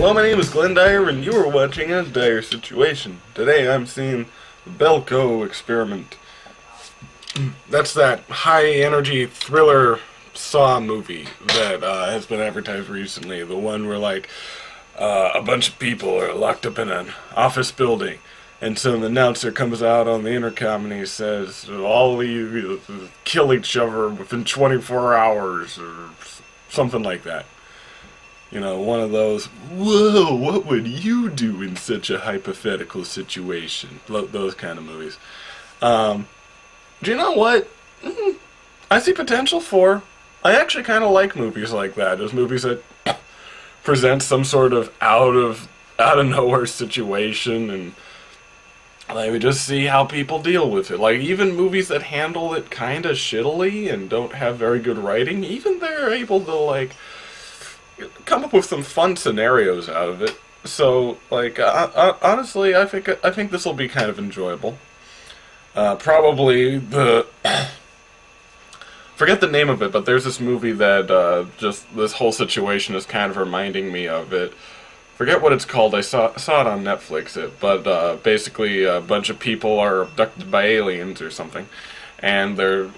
Hello, my name is Glenn Dyer, and you are watching a Dyer-Situation. Today I'm seeing the BELKO experiment. That's that high-energy thriller Saw movie that has been advertised recently. The one where, like, a bunch of people are locked up in an office building, and so an announcer comes out on the intercom and he says, all of you kill each other within 24 hours, or something like that. You know, one of those, whoa, what would you do in such a hypothetical situation? Those kind of movies. Do you know what? I see potential for. I actually kind of like movies like that. Those movies that present some sort of out of nowhere situation, and like, we just see how people deal with it. Like, even movies that handle it kind of shittily and don't have very good writing, even they're able to, like, come up with some fun scenarios out of it. So, like, honestly, I think this will be kind of enjoyable. Probably the forget the name of it, but there's this movie that just this whole situation is kind of reminding me of it. Forget what it's called. I saw it on Netflix. But basically, a bunch of people are abducted by aliens or something, and they're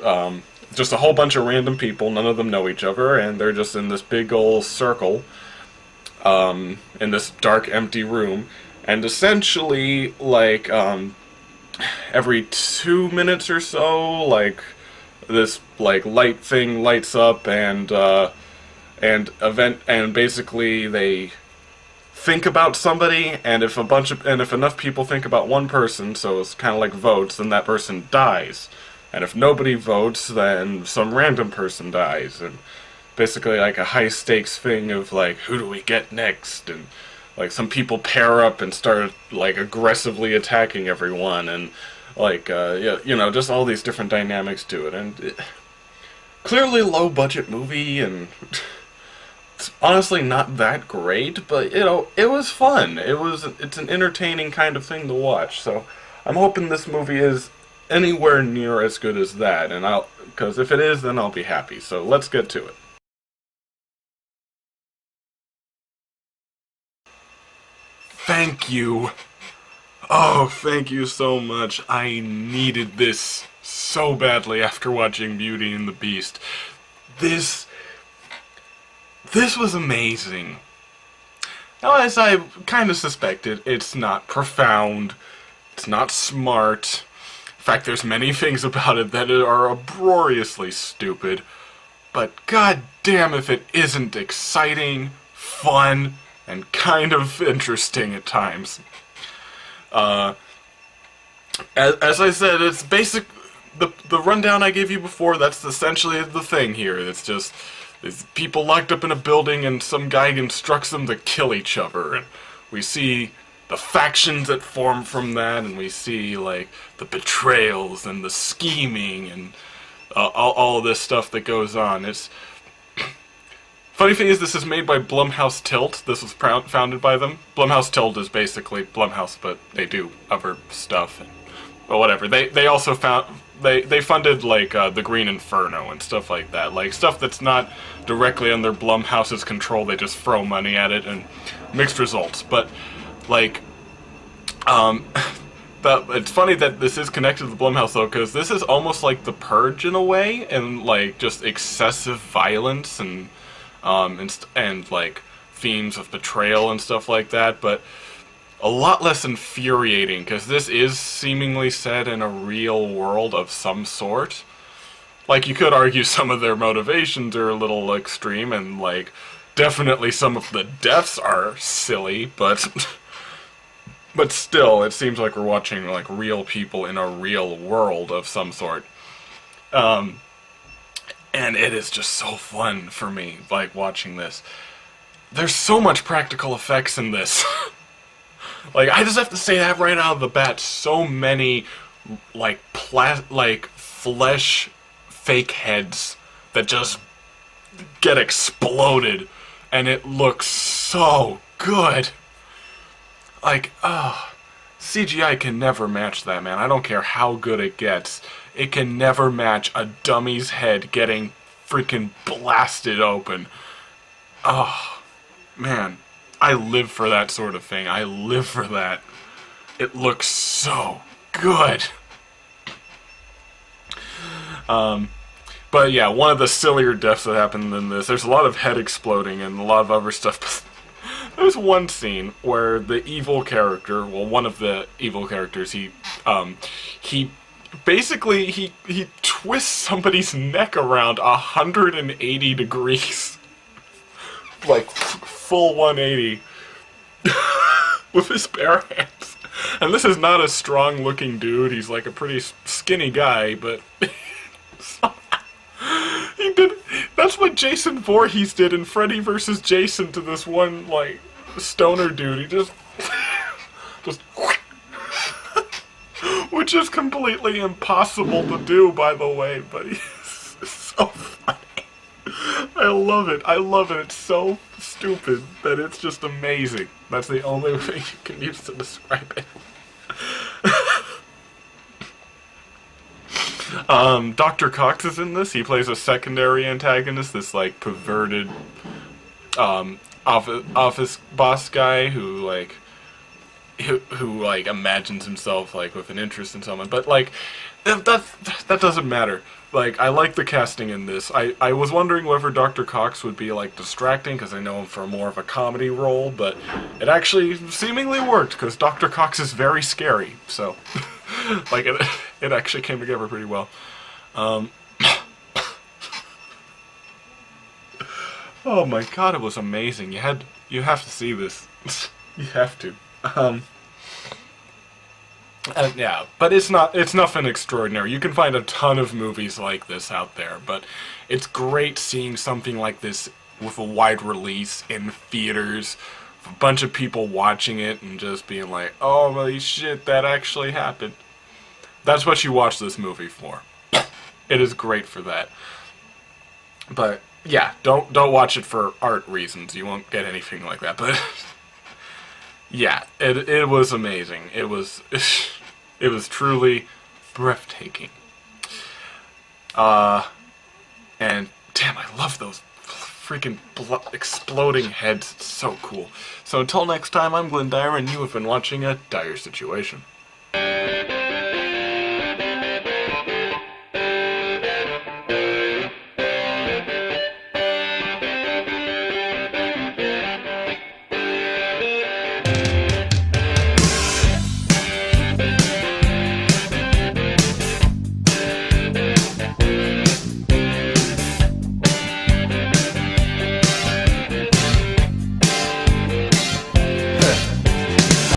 just a whole bunch of random people. None of them know each other, and they're just in this big old circle, in this dark, empty room. And essentially, like, every 2 minutes or so, like, this, like, light thing lights up, and basically they think about somebody, and if enough people think about one person, so it's kind of like votes, then that person dies. And if nobody votes, then some random person dies. And basically, like, a high-stakes thing of, like, who do we get next? And, like, some people pair up and start, like, aggressively attacking everyone. And, like, yeah, you know, just all these different dynamics to it. And clearly low-budget movie, and it's honestly not that great, but, you know, it was fun. It's an entertaining kind of thing to watch. So I'm hoping this movie is anywhere near as good as that, and because if it is, then I'll be happy. So let's get to it. Thank you. Oh, thank you so much. I needed this so badly after watching Beauty and the Beast. This was amazing. Now, as I kind of suspected, it's not profound, it's not smart. In fact, there's many things about it that are uproariously stupid, but god damn if it isn't exciting, fun, and kind of interesting at times. As I said, it's basic. The rundown I gave you before, that's essentially the thing here. It's just there's people locked up in a building, and some guy instructs them to kill each other, and we see the factions that form from that, and we see, like, the betrayals and the scheming and all this stuff that goes on. It's funny thing is, this is made by Blumhouse Tilt. This was founded by them. Blumhouse Tilt is basically Blumhouse, but they do other stuff. But whatever. They also they funded, like, the Green Inferno and stuff like that. Like, stuff that's not directly under Blumhouse's control. They just throw money at it, and mixed results. But, like, it's funny that this is connected to the Blumhouse, though, because this is almost like The Purge in a way, and, like, just excessive violence and like, themes of betrayal and stuff like that, but a lot less infuriating, because this is seemingly set in a real world of some sort. Like, you could argue some of their motivations are a little extreme, and, like, definitely some of the deaths are silly, but but still, it seems like we're watching, like, real people in a real world of some sort. And it is just so fun for me, like, watching this. There's so much practical effects in this. Like, I just have to say that right out of the bat. So many, like, flesh fake heads that just get exploded, and it looks so good. Like, CGI can never match that, man. I don't care how good it gets. It can never match a dummy's head getting freaking blasted open. Oh, man. I live for that sort of thing. I live for that. It looks so good. But yeah, one of the sillier deaths that happened in this, there's a lot of head exploding and a lot of other stuff. There's one scene where the evil character, well, one of the evil characters, he basically, he twists somebody's neck around 180 degrees. Like, full 180. With his bare hands. And this is not a strong-looking dude, he's like a pretty skinny guy, but... he did... That's what Jason Voorhees did in Freddy vs. Jason to this one, like, stoner dude. He just... just... Which is completely impossible to do, by the way, but he's so funny. I love it. I love it. It's so stupid that it's just amazing. That's the only thing you can use to describe it. Dr. Cox is in this. He plays a secondary antagonist, this, like, perverted, office boss guy who, like, imagines himself, like, with an interest in someone. But, like, that doesn't matter. Like, I like the casting in this. I was wondering whether Dr. Cox would be, like, distracting, because I know him for more of a comedy role, but it actually seemingly worked, because Dr. Cox is very scary, so, like, it actually came together pretty well. Oh my god, it was amazing. You have to see this. You have to. Yeah, but it's nothing extraordinary. You can find a ton of movies like this out there, but it's great seeing something like this with a wide release in theaters, with a bunch of people watching it and just being like, oh, holy shit, that actually happened. That's what you watch this movie for. It is great for that. But yeah, don't watch it for art reasons. You won't get anything like that, but yeah, it was amazing. It was truly breathtaking. And damn, I love those freaking exploding heads. It's so cool. So until next time, I'm Glenn Dyer, and you have been watching a Dyer Situation.